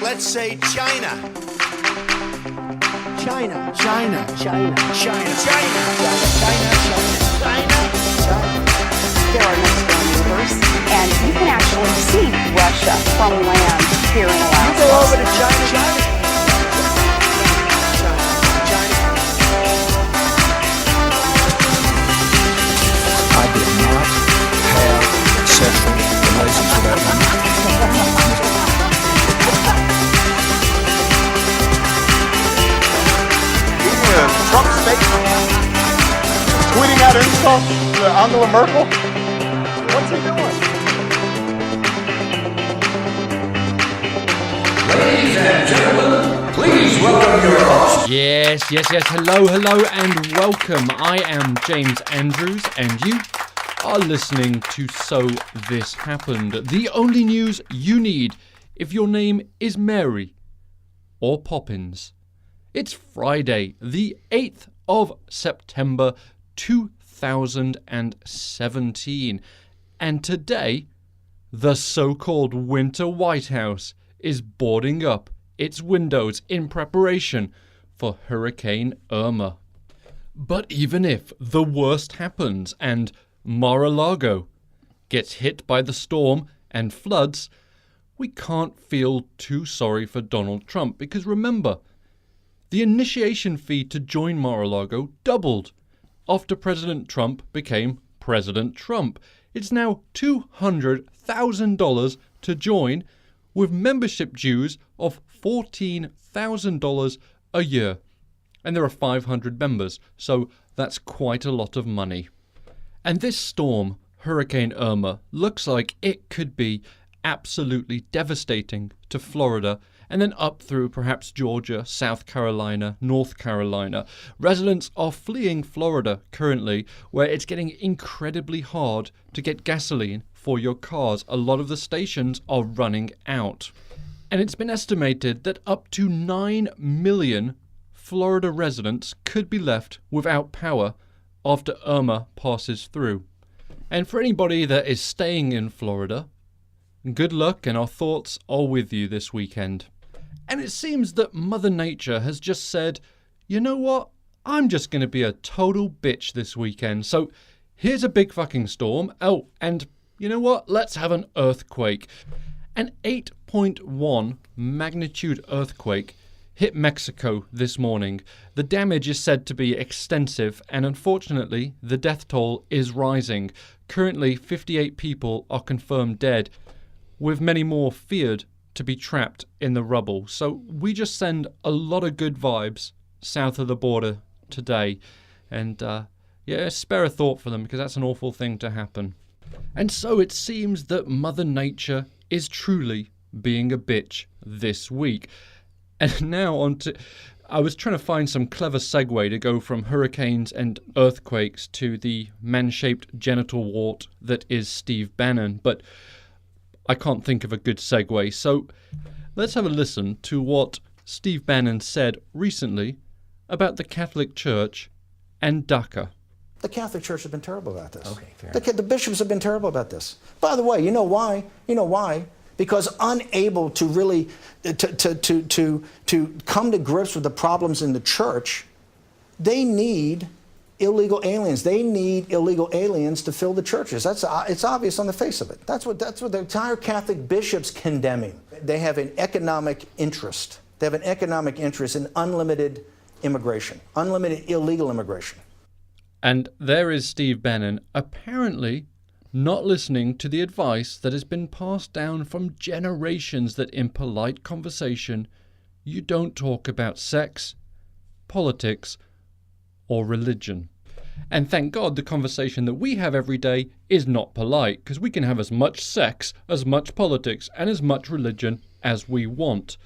Let's say China. China. China. China. China. China. There are next door neighbors, and you can actually see Russia from land here in Alaska. You go over to China. I did not have sexual relations with that woman. Trump's statement, tweeting out insults to Angela Merkel. What's he doing? Ladies and gentlemen, please welcome your host. Yes. Hello, and welcome. I am James Andrews, and you are listening to So This Happened, the only news you need if your name is Mary or Poppins. It's Friday, the 8th of September 2017, and today, the so-called Winter White House is boarding up its windows in preparation for Hurricane Irma. But even if the worst happens and Mar-a-Lago gets hit by the storm and floods, we can't feel too sorry for Donald Trump, because remember, the initiation fee to join Mar-a-Lago doubled after President Trump became President Trump. It's now $200,000 to join, with membership dues of $14,000 a year. And there are 500 members, so that's quite a lot of money. And this storm, Hurricane Irma, looks like it could be absolutely devastating to Florida, and then up through perhaps Georgia, South Carolina, North Carolina. Residents are fleeing Florida currently, where it's getting incredibly hard to get gasoline for your cars. A lot of the stations are running out. And it's been estimated that up to 9 million Florida residents could be left without power after Irma passes through. And for anybody that is staying in Florida, good luck, and our thoughts are with you this weekend. And it seems that Mother Nature has just said, you know what, I'm just going to be a total bitch this weekend. So here's a big fucking storm. Oh, and you know what, let's have an earthquake. An 8.1 magnitude earthquake hit Mexico this morning. The damage is said to be extensive, and unfortunately, the death toll is rising. Currently, 58 people are confirmed dead, with many more feared to be trapped in the rubble. So we just send a lot of good vibes south of the border today. And spare a thought for them, because that's an awful thing to happen. And so it seems that Mother Nature is truly being a bitch this week. And now I was trying to find some clever segue to go from hurricanes and earthquakes to the man-shaped genital wart that is Steve Bannon, but I can't think of a good segue. So let's have a listen to what Steve Bannon said recently about the Catholic Church and DACA. The Catholic Church has been terrible about this. Okay, fair. The bishops have been terrible about this. By the way, you know why? Because unable to really to come to grips with the problems in the church, they need illegal aliens. They need illegal aliens to fill the churches. It's obvious on the face of it. That's what the entire Catholic bishops condemning. They have an economic interest. They have an economic interest in unlimited immigration, unlimited illegal immigration. And there is Steve Bannon, apparently not listening to the advice that has been passed down from generations, that in polite conversation, you don't talk about sex, politics, or religion. And thank God the conversation that we have every day is not polite, because we can have as much sex, as much politics, and as much religion as we want.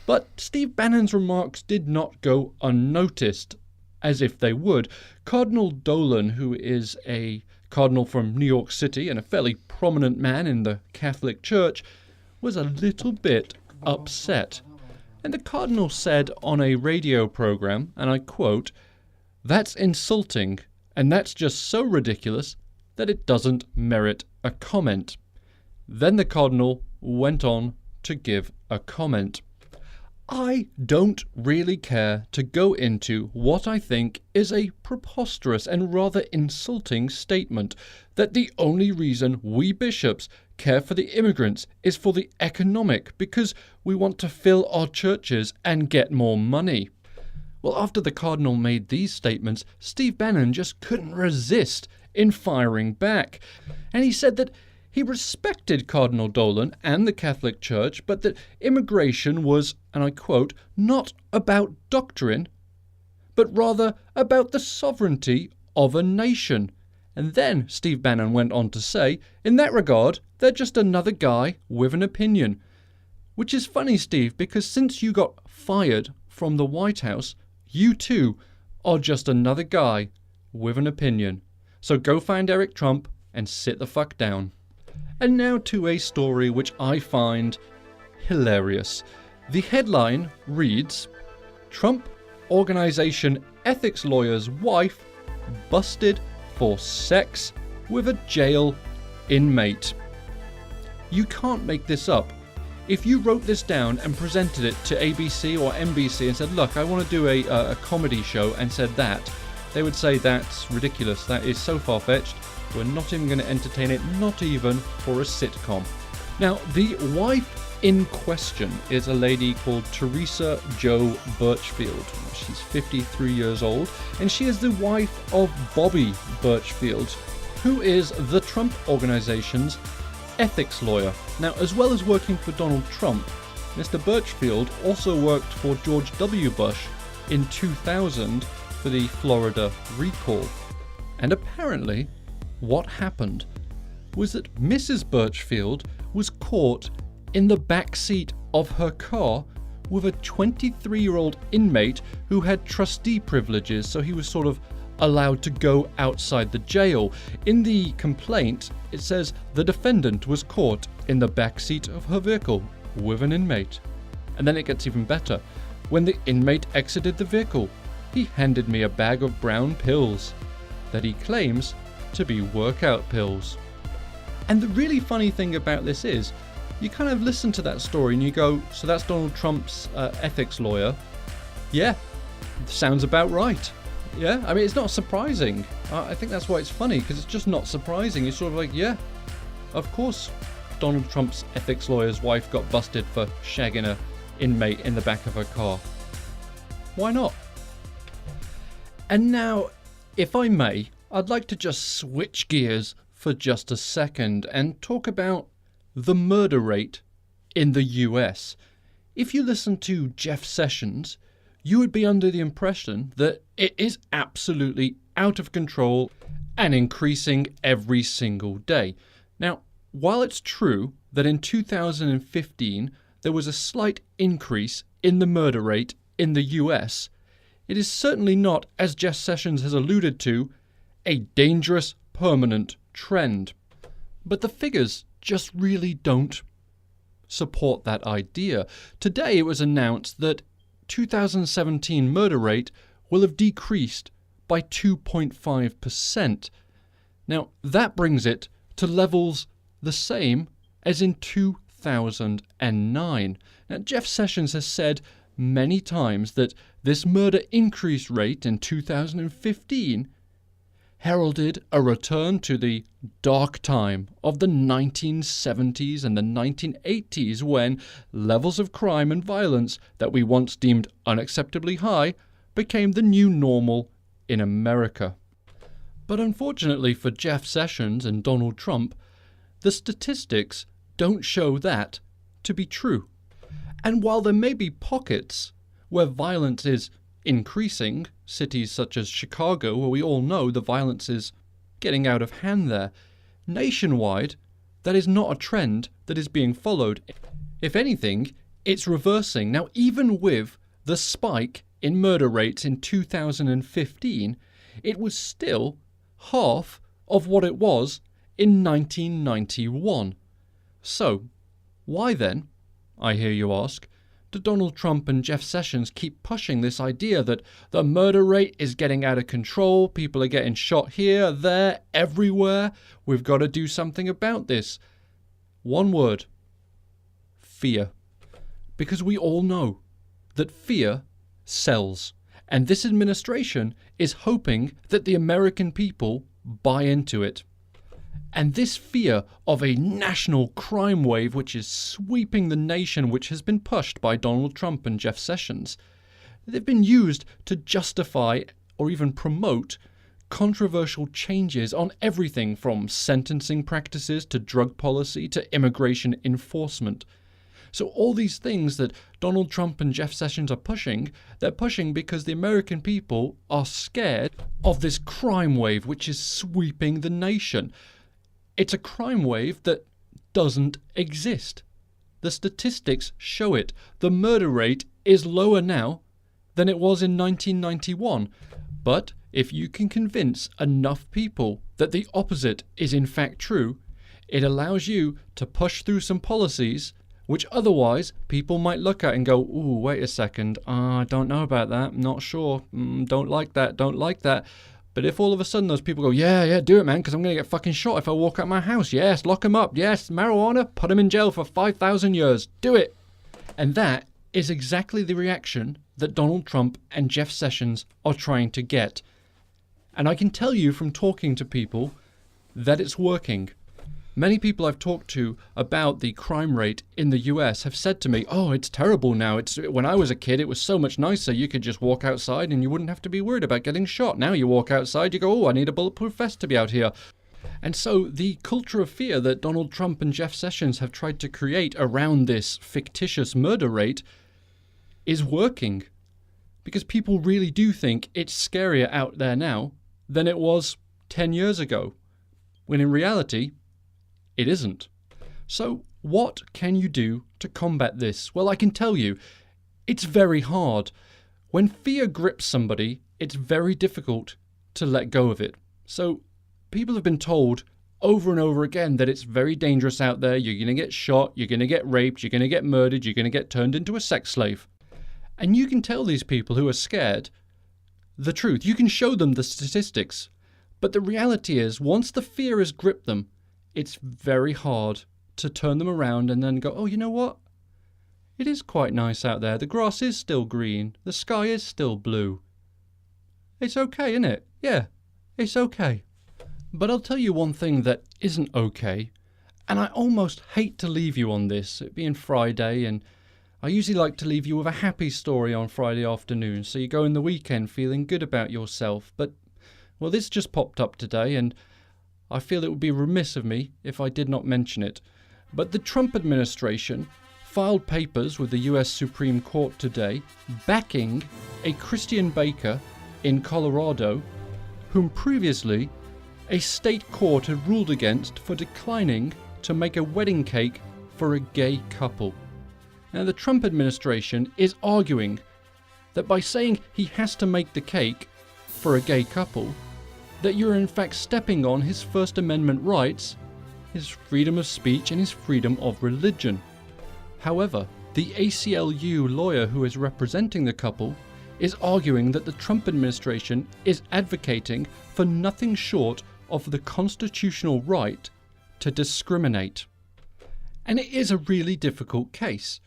But Steve Bannon's remarks did not go unnoticed, as if they would. Cardinal Dolan, who is a cardinal from New York City and a fairly prominent man in the Catholic Church, was a little bit upset. And the cardinal said on a radio program, and I quote, "That's insulting, and that's just so ridiculous that it doesn't merit a comment." Then the cardinal went on to give a comment. I don't really care to go into what I think is a preposterous and rather insulting statement that the only reason we bishops care for the immigrants is for the economic, because we want to fill our churches and get more money. Well, after the Cardinal made these statements, Steve Bannon just couldn't resist in firing back. And he said that he respected Cardinal Dolan and the Catholic Church, but that immigration was, and I quote, not about doctrine, but rather about the sovereignty of a nation. And then Steve Bannon went on to say, in that regard, they're just another guy with an opinion. Which is funny, Steve, because since you got fired from the White House, you too are just another guy with an opinion. So go find Eric Trump and sit the fuck down. And now to a story which I find hilarious. The headline reads, Trump Organization ethics lawyer's wife busted for sex with a jail inmate. You can't make this up. If you wrote this down and presented it to ABC or NBC and said, look, I want to do a comedy show, and said that, they would say that's ridiculous, that is so far-fetched, we're not even going to entertain it, not even for a sitcom. Now, the wife in question is a lady called Teresa Jo Birchfield. She's 53 years old, and she is the wife of Bobby Birchfield, who is the Trump Organization's ethics lawyer. Now, as well as working for Donald Trump, Mr. Birchfield also worked for George W. Bush in 2000 for the Florida recall. And apparently, what happened was that Mrs. Birchfield was caught in the back seat of her car with a 23-year-old inmate who had trustee privileges, so he was sort of allowed to go outside the jail. In the complaint, it says the defendant was caught in the back seat of her vehicle with an inmate. And then it gets even better. When the inmate exited the vehicle, he handed me a bag of brown pills that he claims to be workout pills. And the really funny thing about this is, you kind of listen to that story and you go, so that's Donald Trump's ethics lawyer? Yeah, sounds about right. Yeah, I mean, it's not surprising. I think that's why it's funny, because it's just not surprising. It's sort of like, yeah, of course Donald Trump's ethics lawyer's wife got busted for shagging an inmate in the back of her car. Why not? And now, if I may, I'd like to just switch gears for just a second and talk about the murder rate in the US. If you listen to Jeff Sessions, you would be under the impression that it is absolutely out of control and increasing every single day. Now, while it's true that in 2015 there was a slight increase in the murder rate in the US, it is certainly not, as Jeff Sessions has alluded to, a dangerous permanent trend. But the figures just really don't support that idea. Today it was announced that 2017 murder rate will have decreased by 2.5%. Now, that brings it to levels the same as in 2009. Now, Jeff Sessions has said many times that this murder increase rate in 2015 heralded a return to the dark time of the 1970s and the 1980s, when levels of crime and violence that we once deemed unacceptably high became the new normal in America. But unfortunately for Jeff Sessions and Donald Trump, the statistics don't show that to be true. And while there may be pockets where violence is increasing, cities such as Chicago, where we all know the violence is getting out of hand there, nationwide, that is not a trend that is being followed. If anything, it's reversing. Now, even with the spike in murder rates in 2015, it was still half of what it was in 1991. So, why then, I hear you ask, do Donald Trump and Jeff Sessions keep pushing this idea that the murder rate is getting out of control, people are getting shot here, there, everywhere, we've got to do something about this? One word: fear. Because we all know that fear sells. And this administration is hoping that the American people buy into it. And this fear of a national crime wave which is sweeping the nation, which has been pushed by Donald Trump and Jeff Sessions, they've been used to justify or even promote controversial changes on everything from sentencing practices to drug policy to immigration enforcement. So all these things that Donald Trump and Jeff Sessions are pushing, they're pushing because the American people are scared of this crime wave which is sweeping the nation. It's a crime wave that doesn't exist. The statistics show it. The murder rate is lower now than it was in 1991. But if you can convince enough people that the opposite is in fact true, it allows you to push through some policies which otherwise people might look at and go, ooh, wait a second, I don't know about that, not sure, don't like that. But if all of a sudden those people go, yeah, do it, man, because I'm going to get fucking shot if I walk out my house. Yes, lock him up. Yes, marijuana, put him in jail for 5,000 years. Do it. And that is exactly the reaction that Donald Trump and Jeff Sessions are trying to get. And I can tell you from talking to people that it's working. Many people I've talked to about the crime rate in the US have said to me, oh, it's terrible now. When I was a kid, it was so much nicer. You could just walk outside and you wouldn't have to be worried about getting shot. Now you walk outside, you go, oh, I need a bulletproof vest to be out here. And so the culture of fear that Donald Trump and Jeff Sessions have tried to create around this fictitious murder rate is working. Because people really do think it's scarier out there now than it was 10 years ago. When in reality, it isn't. So what can you do to combat this? Well, I can tell you, it's very hard. When fear grips somebody, it's very difficult to let go of it. So people have been told over and over again that it's very dangerous out there. You're going to get shot, you're going to get raped, you're going to get murdered, you're going to get turned into a sex slave. And you can tell these people who are scared the truth. You can show them the statistics. But the reality is, once the fear has gripped them, it's very hard to turn them around and then go, oh, you know what? It is quite nice out there. The grass is still green. The sky is still blue. It's okay, isn't it? Yeah, it's okay. But I'll tell you one thing that isn't okay, and I almost hate to leave you on this, it being Friday, and I usually like to leave you with a happy story on Friday afternoon, so you go in the weekend feeling good about yourself. But, well, this just popped up today, and I feel it would be remiss of me if I did not mention it. But the Trump administration filed papers with the US Supreme Court today backing a Christian baker in Colorado whom previously a state court had ruled against for declining to make a wedding cake for a gay couple. Now, the Trump administration is arguing that by saying he has to make the cake for a gay couple, that you're in fact stepping on his First Amendment rights, his freedom of speech and his freedom of religion. However, the ACLU lawyer who is representing the couple is arguing that the Trump administration is advocating for nothing short of the constitutional right to discriminate. And it is a really difficult case.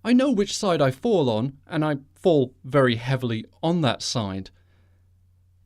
I know which side I fall on, and I fall very heavily on that side.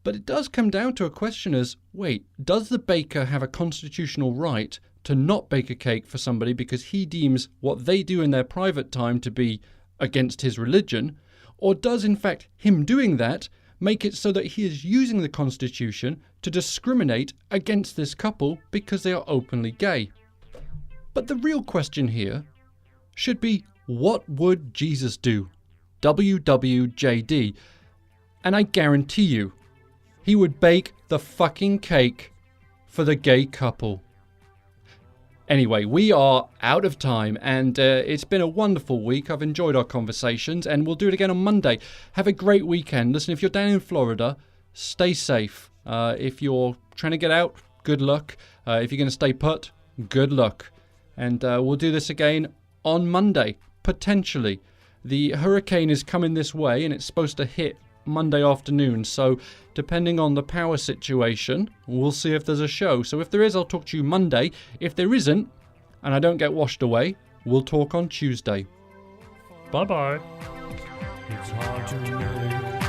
But it does come down to a question as, wait, does the baker have a constitutional right to not bake a cake for somebody because he deems what they do in their private time to be against his religion? Or does, in fact, him doing that make it so that he is using the Constitution to discriminate against this couple because they are openly gay? But the real question here should be, what would Jesus do? WWJD. And I guarantee you, he would bake the fucking cake for the gay couple. Anyway, we are out of time, and it's been a wonderful week. I've enjoyed our conversations, and we'll do it again on Monday. Have a great weekend. Listen, if you're down in Florida, stay safe. If you're trying to get out, good luck. If you're going to stay put, good luck. And we'll do this again on Monday, potentially. The hurricane is coming this way, and it's supposed to hit Monday afternoon, so depending on the power situation, we'll see if there's a show. So if there is, I'll talk to you Monday. If there isn't, and I don't get washed away, We'll talk on Tuesday. Bye bye. It's hard to really